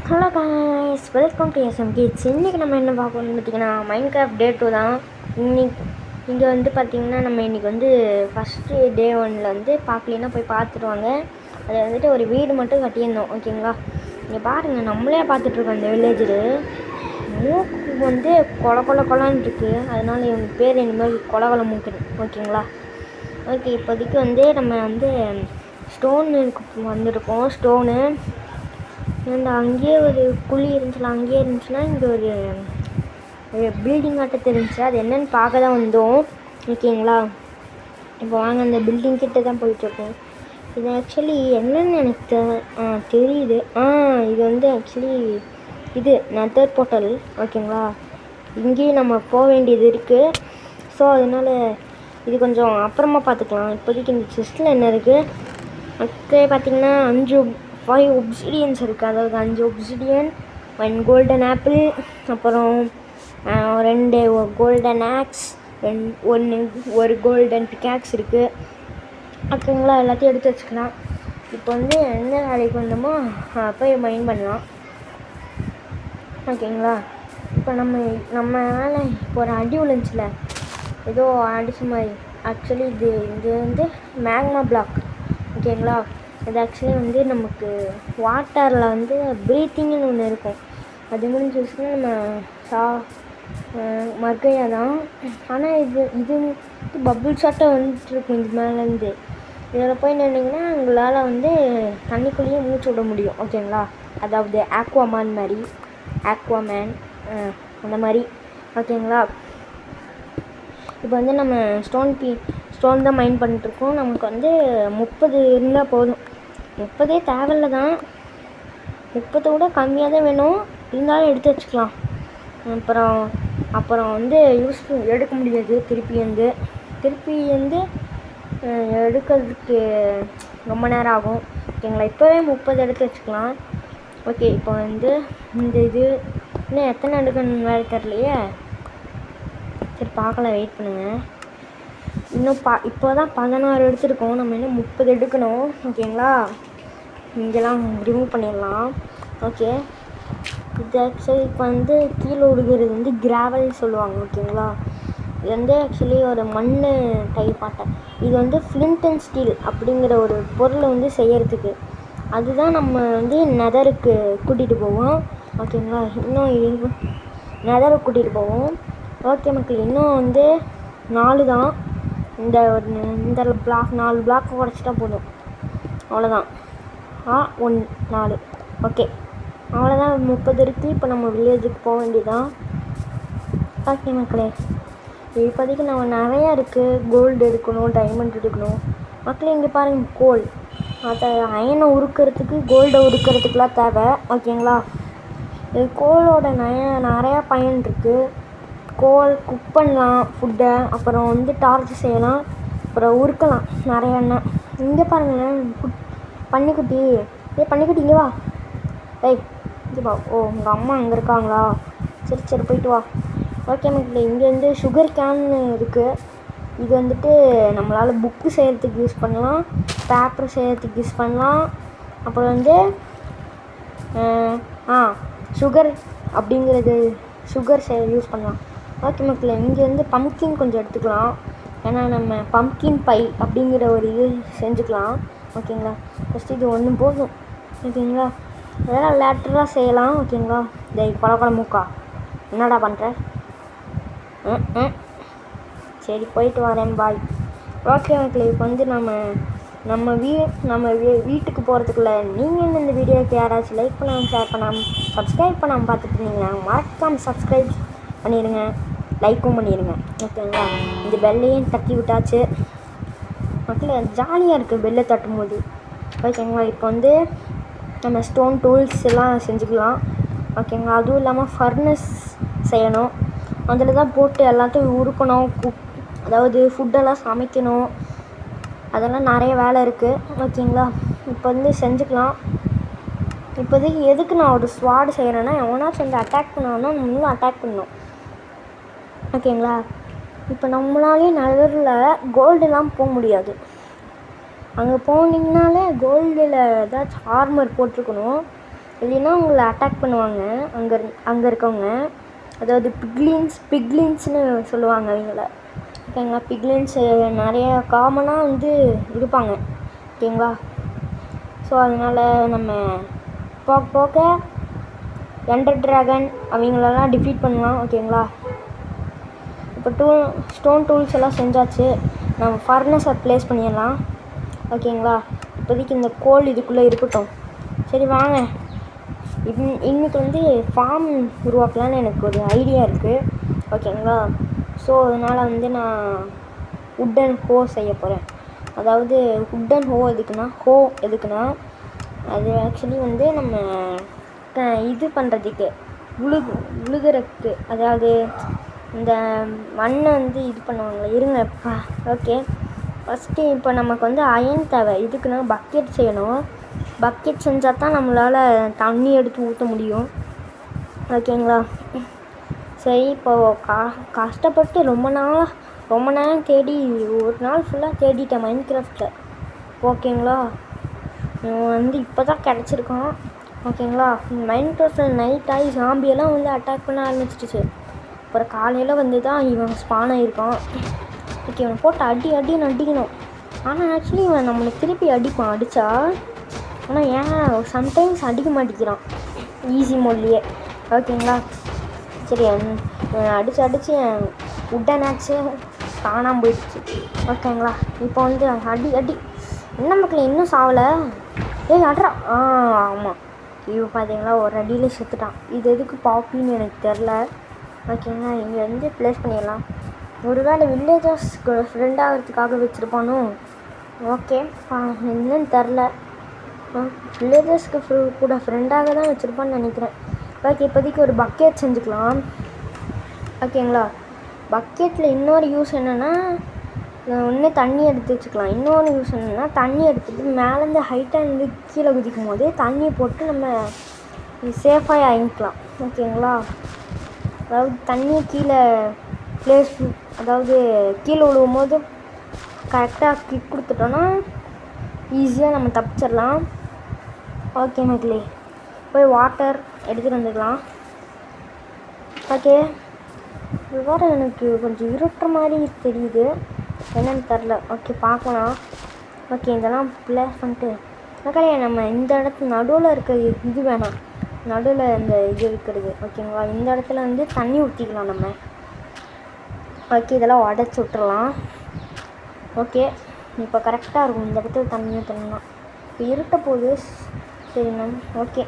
Hello guys, welcome to SM kids. இன்றைக்கி நம்ம என்ன பார்க்கணும்னு பார்த்திங்கன்னா மைன்கிராஃப்ட் டே 2 தான். இங்கே வந்து பார்த்திங்கன்னா நம்ம இன்றைக்கி வந்து ஃபஸ்ட்டு டே 1ல் வந்து பார்க்கலன்னா போய் பார்த்துட்டு வாங்க. அதை வந்துட்டு ஒரு வீடு மட்டும் கட்டியிருந்தோம், ஓகேங்களா. இங்கே பாருங்கள், நம்மளே பார்த்துட்ருக்கோம். இந்த வில்லேஜரு மூக்கு வந்து கொலான்னு இருக்குது, அதனால் இவங்க பேர் இனிமேல் கொல மூக்கு, ஓகேங்களா. ஓகே, இப்போதைக்கு வந்து நம்ம வந்து ஸ்டோனுக்கு வந்திருக்கோம். ஸ்டோனு அந்த அங்கேயே ஒரு குழி இருந்துச்சுன்னா இங்கே ஒரு பில்டிங் ஆட்ட தெரிஞ்சிச்சு. அது என்னென்னு பார்க்க தான் வந்தோம், ஓகேங்களா. இப்போ வாங்க, அந்த பில்டிங் கிட்ட தான் போயிட்டுருக்கோம். இது ஆக்சுவலி என்னென்னு எனக்கு தெரியுது. இது வந்து ஆக்சுவலி இது நெதர் போர்ட்டல், ஓகேங்களா. இங்கேயும் நம்ம போக வேண்டியது இருக்குது. ஸோ அதனால் இது கொஞ்சம் அப்புறமா பார்த்துக்கலாம். இப்போதைக்கு இந்த செஸ்ட்டில் என்ன இருக்குது அடுத்து பார்த்திங்கன்னா 5 ஒப்சிடியன்ஸ் இருக்குது. அதாவது 5 ஒப்சிடியன், 1 கோல்டன் ஆப்பிள், அப்புறம் 2 கோல்டன் ஆக்ஸ், ஒரு கோல்டன் பிக்காக்ஸ் இருக்குது, ஓகேங்களா. எல்லாத்தையும் எடுத்து வச்சுக்கலாம். இப்போ வந்து எந்த வேலைக்கு வந்தோமோ போய் மைண்ட் பண்ணலாம், ஓகேங்களா. இப்போ நம்ம வேலை இப்போ ஒரு அடி விழுந்துச்சுல, ஏதோ அடிச்ச மாதிரி. ஆக்சுவலி இது வந்து மேக்மா பிளாக், ஓகேங்களா. இது ஆக்சுவலி வந்து நமக்கு வாட்டரில் வந்து ப்ரீத்திங்னு ஒன்று இருக்கும். அது முடிஞ்சிச்சுன்னா நம்ம மர்கையாக தான். ஆனால் இது பபுள் ஷாட்டாக வந்துட்டுருக்கும் இது மேலேருந்து. இதில் போய் நின்னிங்கன்னா உங்களால் வந்து தண்ணிக்குள்ளேயே மூச்சு விட முடியும், ஓகேங்களா. அதாவது ஆக்வாமேன் அந்த மாதிரி, ஓகேங்களா. இப்போ வந்து நம்ம ஸ்டோன் தான் மைண்ட் பண்ணிட்டுருக்கோம். நமக்கு வந்து 30 இருந்தால் போதும். 30 தேவையில்ல தான், 30 விட கம்மியாக தான் வேணும், இருந்தாலும் எடுத்து வச்சுக்கலாம். அப்புறம் வந்து எடுக்க முடியாது திருப்பி வந்து எடுக்கிறதுக்கு ரொம்ப நேரம் ஆகும், ஓகேங்களா. இப்போவே 30 எடுத்து வச்சுக்கலாம். ஓகே, இப்போ வந்து இந்த இது இன்னும் எத்தனை எடுக்கணும்னு வேறு தெரியலையே. சரி பார்க்கலாம், வெயிட் பண்ணுங்கள். இன்னும் இப்போ தான் 16 எடுத்துருக்கோம். நம்ம இன்னும் 30 எடுக்கணும், ஓகேங்களா. இங்கெல்லாம் ரிமூவ் பண்ணிடலாம். ஓகே, இது ஆக்சுவலி இப்போ வந்து கீழே விழுகிறது வந்து கிராவல் சொல்லுவாங்க, ஓகேங்களா. இது வந்து ஆக்சுவலி ஒரு மண் டைப் ஆட்டை. இது வந்து ஃப்ளிண்ட் அண்ட் ஸ்டீல் அப்படிங்கிற ஒரு பொருளை வந்து செய்யறதுக்கு அதுதான் நம்ம வந்து நெதருக்கு கூட்டிகிட்டு போவோம், ஓகேங்களா. இன்னும் நெதருக்கு கூட்டிகிட்டு போவோம். ஓகே மக்கள், இன்னும் வந்து 4 தான். இந்த 4 பிளாக் உடச்சிட்டா போதும், அவ்வளோதான். 4 ஓகே, அவ்வளோதான். 30 இருக்குது. இப்போ நம்ம வில்லேஜுக்கு போக வேண்டியதான். ஓகே மக்களே, இப்போதைக்கு நம்ம நிறையா இருக்குது. கோல்டு எடுக்கணும், டைமண்ட் எடுக்கணும். மக்களே இங்கே பாருங்கள், கோல். அதை அயனை உருக்கிறதுக்கு கோல்டை உருக்கிறதுக்குலாம் தேவை, ஓகேங்களா. இது கோலோட நிறையா பயன் இருக்குது. கோல் குக் பண்ணலாம் ஃபுட்டை, அப்புறம் வந்து டார்ச் செய்யலாம், அப்புறம் உருக்கலாம் நிறைய எண்ணெய். இங்கே பாருங்களேன், பன்னிக்குட்டி. பன்னிக்குட்டி இங்கே வா. இங்கே வா. ஓ, உங்கள் அம்மா அங்கே இருக்காங்களா? சரி போயிட்டு வா. ஓகே மக்களே, இங்கே வந்து சுகர் கேன்னு இருக்குது. இது வந்துட்டு நம்மளால் புக்கு செய்கிறதுக்கு யூஸ் பண்ணலாம், பேப்பர் செய்கிறதுக்கு யூஸ் பண்ணலாம், அப்புறம் வந்து சுகர் அப்படிங்கிறது யூஸ் பண்ணலாம். ஓகே மக்களே, இங்கே வந்து பம்ப்கின் கொஞ்சம் எடுத்துக்கலாம். ஏன்னா நம்ம பம்ப்கின் பை அப்படிங்கிற ஒரு இது செஞ்சுக்கலாம், ஓகேங்களா. ஃபஸ்ட்டு இது ஒன்று போதும், ஓகேங்களா. அதெல்லாம் லேட்டராக செய்யலாம், ஓகேங்களா. கொல மூக்கா என்னடா பண்ணுற? சரி போயிட்டு வரேன், பாய். ஓகே மக்களே, இப்போ வந்து நம்ம வீட்டுக்கு போகிறதுக்குள்ள நீங்கள் என்ன இந்த வீடியோக்கு யாராச்சும் லைக் பண்ணாமல், ஷேர் பண்ணாமல், சப்ஸ்கிரைப் பண்ணாமல் பார்த்துட்டு இருந்தீங்கன்னா மறக்காமல் சப்ஸ்கிரைப் பண்ணிடுங்க, லைக்கும் பண்ணிடுங்க, ஓகேங்களா. இந்த பெல்லையும் தட்டி விட்டாச்சு மக்களே. ஜாலியாக இருக்குது பெல்லை தட்டும்போது, ஓகேங்களா. இப்போ வந்து நம்ம ஸ்டோன் டூல்ஸ் எல்லாம் செஞ்சுக்கலாம், ஓகேங்களா. அதுவும் இல்லாமல் ஃபர்னஸ் செய்யணும். அதில் தான் போட்டு எல்லாத்தையும் உருக்கணும், அதாவது ஃபுட்டெல்லாம் சமைக்கணும். அதெல்லாம் நிறைய வேலை இருக்குது, ஓகேங்களா. இப்போ வந்து செஞ்சுக்கலாம். இப்போதைக்கு எதுக்கு நான் ஒரு ஸ்வாடு செய்கிறேன்னா, எவனாச்சும் வந்து அட்டாக் பண்ணான்னா நம்மளும் அட்டாக் பண்ணணும், ஓகேங்களா. இப்போ நம்மளாலே நகரில் கோல்டுலாம் போக முடியாது. அங்கே போனீங்கனாலே கோல்டில் ஏதாச்சும் ஆர்மர் போட்டிருக்கணும். இல்லைன்னா உங்களை அட்டாக் பண்ணுவாங்க அங்கே இருக்கவங்க. அதாவது பிக்லின்ஸ்னு சொல்லுவாங்க அவங்கள. ஓகேங்களா, பிக்லின்ஸ் நிறைய காமனாக வந்து இருப்பாங்க. ஓகேங்களா, ஸோ அதனால் நம்ம போக போக எண்டர் ட்ராகன் அவங்களெல்லாம் டிஃபீட் பண்ணலாம். ஓகேங்களா, இப்போ ஸ்டோன் டூல்ஸ் எல்லாம் செஞ்சாச்சு. நம்ம ஃபர்னஸை ப்ளேஸ் பண்ணிடலாம். ஓகேங்களா, இப்போதைக்கு இந்த கோல் இதுக்குள்ளே இருக்கட்டும். சரி வாங்க, இன்றைக்கி வந்து ஃபார்ம் உருவாக்கலான்னு எனக்கு ஒரு ஐடியா இருக்குது. ஓகேங்களா, ஸோ அதனால் வந்து நான் உட்டன் ஹோ செய்ய போகிறேன். அதாவது உட்டன் ஹோ எதுக்குன்னா அது ஆக்சுவலி வந்து நம்ம இது பண்ணுறதுக்கு உழுதுறதுக்கு, அதாவது இந்த மண்ணை வந்து இது பண்ணுவாங்களே. இருங்கப்பா. ஓகே, ஃபஸ்ட்டு இப்போ நமக்கு வந்து அயன் தேவை. இதுக்குன்னா பக்கெட் செய்யணும். பக்கெட் செஞ்சால் தான் நம்மளால் தண்ணி எடுத்து ஊற்ற முடியும். ஓகேங்களா, சரி இப்போது கஷ்டப்பட்டு ரொம்ப நேரம் தேடி ஒரு நாள் ஃபுல்லாக தேடிட்டேன் மைன்கிராஃப்டில். ஓகேங்களா, வந்து இப்போ தான் கிடச்சிருக்கோம். ஓகேங்களா, மைன்கிராஃப்டில் நைட் ஆகி ஜாம்பியெல்லாம் வந்து அட்டாக் பண்ண ஆரம்பிச்சிடுச்சு. அப்புறம் காலையில் வந்து தான் இவன் ஸ்பான் ஆகிருக்கான். ஓகே, இவனை போட்டு அடின்னு அடிக்கணும். ஆனால் ஆக்சுவலி இவன் நம்மளை திருப்பி அடித்தா. ஆனால் ஏன் சம்டைம்ஸ் அடிக்க மாட்டேங்கிறான் ஈஸி மோட்லேயே. ஓகேங்களா, சரி அடித்து என் உட்டனாச்சு காணாமல் போயிடுச்சு. ஓகேங்களா, இப்போ வந்து அடி என்ன மக்கள் இன்னும் சாவலை. அட்ரா. ஆமாம், இவன் பார்த்தீங்களா ஒரு அடியில் செத்துட்டான். இது எதுக்கு பாப்பின்னு எனக்கு தெரில. ஓகேங்களா, இங்கே வந்து ப்ளேஸ் பண்ணிடலாம். ஒருவேளை வில்லேஜர்ஸ்க்கு ஃப்ரெண்ட் ஆகிறதுக்காக வச்சுருப்பானோ. ஓகே, என்னன்னு தெரில. வில்லேஜர்ஸ்க்கு கூட ஃப்ரெண்டாக தான் வச்சுருப்பான்னு நினைக்கிறேன். ஓகே, இப்போதைக்கு ஒரு பக்கெட் செஞ்சுக்கலாம். ஓகேங்களா, பக்கெட்டில் இன்னொரு யூஸ் என்னென்னா ஒன்று தண்ணி எடுத்து வச்சுக்கலாம். இன்னொன்று யூஸ் என்னென்னா தண்ணி எடுத்துகிட்டு மேலேருந்து ஹைட்டாக இருந்து கீழே குதிக்கும் போது தண்ணியை போட்டு நம்ம சேஃபாக இறங்கிக்கலாம். ஓகேங்களா, அதாவது தண்ணியை கீழே அதாவது கீழே விழுவும் போது கரெக்டாக கிக் கொடுத்துட்டோன்னா ஈஸியாக நம்ம தப்பிச்சிடலாம். ஓகே மக்களே, போய் வாட்டர் எடுத்துகிட்டு வந்துக்கலாம். ஓகே, இது வேறு எனக்கு கொஞ்சம் இருட்டுற மாதிரி தெரியுது, என்னன்னு தெரில. ஓகே, பார்க்கலாம். ஓகே, இதெல்லாம் ப்ளேஸ் பண்ணிட்டு மக்களே நம்ம இந்த இடத்துல நடுவில் இருக்க இது வேணாம், நடுவில் இந்த இது இருக்கிறது. ஓகேங்களா, இந்த இடத்துல வந்து தண்ணி ஊற்றிக்கலாம் நம்ம. ஓகே, இதெல்லாம் உடச்சி விட்டுறலாம். ஓகே, இப்போ கரெக்டாக இருக்கும் இந்த இடத்துல தண்ணி ஊற்றணும்னா. இப்போ இருட்ட போகுது. சரி ஓகே,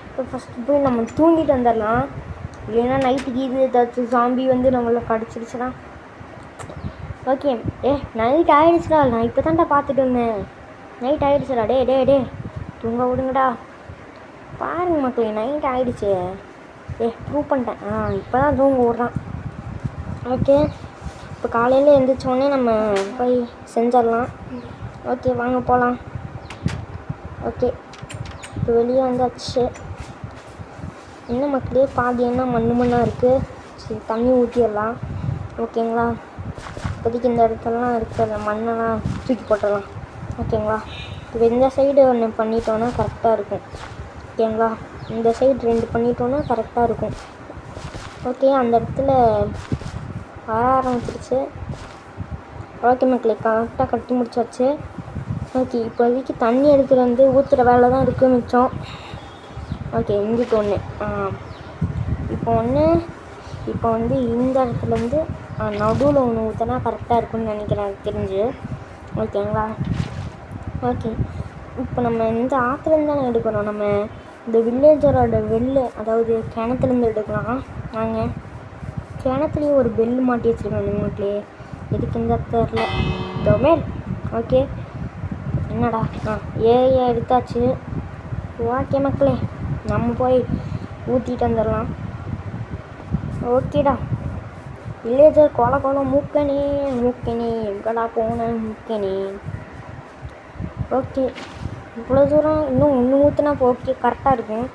இப்போ ஃபஸ்ட்டு போய் நம்ம தூங்கிட்டு வந்துடலாம். இல்லைன்னா நைட்டுக்கு இது ஏதாச்சும் ஜாம்பி வந்து நம்மளை கடிச்சிருச்சுன்னா. Okay, night ஆகிடுச்சுடா. நான் இப்போ தான்டா பார்த்துட்டு வந்தேன். நைட் ஆகிடுச்சுடா. டே தூங்க விடுங்கடா. பாருங்க மக்களே, நைட் ஆகிடுச்சு. ப்ரூவ் பண்ணிட்டேன். இப்போ தான் தூங்க விட்றான். ஓகே, இப்போ காலையில் எழுந்திரிச்சோடனே நம்ம போய் செஞ்சிடலாம். ஓகே, வாங்க போகலாம். ஓகே, இப்போ வெளியே வந்தாச்சு. என்ன மக்களே, பாதி என்ன மண்ணாக இருக்குது. சரி, தண்ணி ஊற்றிடலாம். ஓகேங்களா, இப்போதைக்கு இந்த இடத்துலலாம் இருக்கிற மண்ணெல்லாம் தூக்கி போட்டுடலாம். ஓகேங்களா, இப்போ இந்த சைடு ஒன்று பண்ணிட்டோன்னா கரெக்டாக இருக்கும். ஓகேங்களா, இந்த சைடு 2 பண்ணிட்டோன்னா கரெக்டாக இருக்கும். ஓகே, அந்த இடத்துல வர ஆரம்பிச்சிருச்சு. ஓகே மக்களே, கரெக்டாக கட்டி முடிச்சாச்சு. ஓகே, இப்போதைக்கு தண்ணி எடுத்துகிட்டு வந்து ஊற்றுற வேலை தான் இருக்குது மிச்சம். ஓகே, இங்கிட்டு ஒன்று. இப்போ வந்து இந்த இடத்துலேருந்து நடுவில் ஒன்று ஊற்றினா கரெக்டாக இருக்குன்னு நினைக்கிறேன் எனக்கு தெரிஞ்சு. ஓகேங்களா, ஓகே, இப்போ நம்ம இந்த ஆற்றுலேருந்து தானே எடுக்கிறோம். நம்ம இந்த வில்லேஜரோட வெள்ளு, அதாவது கிணத்துலேருந்து எடுக்கலாம். நாங்கள் கிணத்துலேயும் ஒரு பெல்லு மாட்டி வச்சுருக்கோம் நீங்களே. எதுக்கு இந்த தெரில டொமேல். ஓகே, என்னடா எடுத்தாச்சு. ஓகே மக்களே, நம்ம போய் ஊற்றிட்டு வந்துடலாம். ஓகேடா, வில்லேஜர் கொலை மூக்கனே எங்கடா போன மூக்கனே. ஓகே, இவ்வளோ தூரம் இன்னும் ஒன்று ஊற்றினா ஓகே கரெக்டாக இருக்கும்.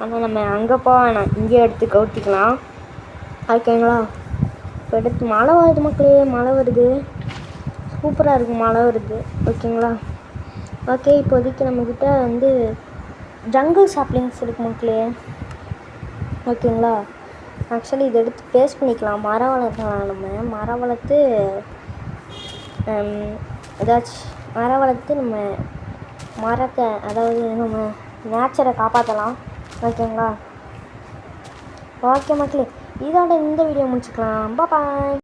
ஆனால் நம்ம அங்கே போக வேணாம், இங்கே எடுத்து கவுத்திக்கலாம். ஓகேங்களா, இப்போ எடுத்து மழை வருது மக்களே, மழை வருது. சூப்பராக இருக்கும் மழை வருது. ஓகேங்களா, ஓகே, இப்போதைக்கு நம்மக்கிட்ட வந்து ஜங்கிள் சாப்ளிங்ஸ் இருக்கு மக்களே, ஓகேங்களா. ஆக்சுவலி இதை எடுத்து பேஸ்ட் பண்ணிக்கலாம், மரம் வளர்க்கலாம். நம்ம மரம் வளர்த்து ஏதாச்சும் மரம் வளர்த்து நம்ம மரத்தை, அதாவது நம்ம நேச்சரை காப்பாற்றலாம், ஓகேங்களா. ஓகே மக்களே, இதோட இந்த வீடியோ முடிச்சுக்கலாம். பாய்.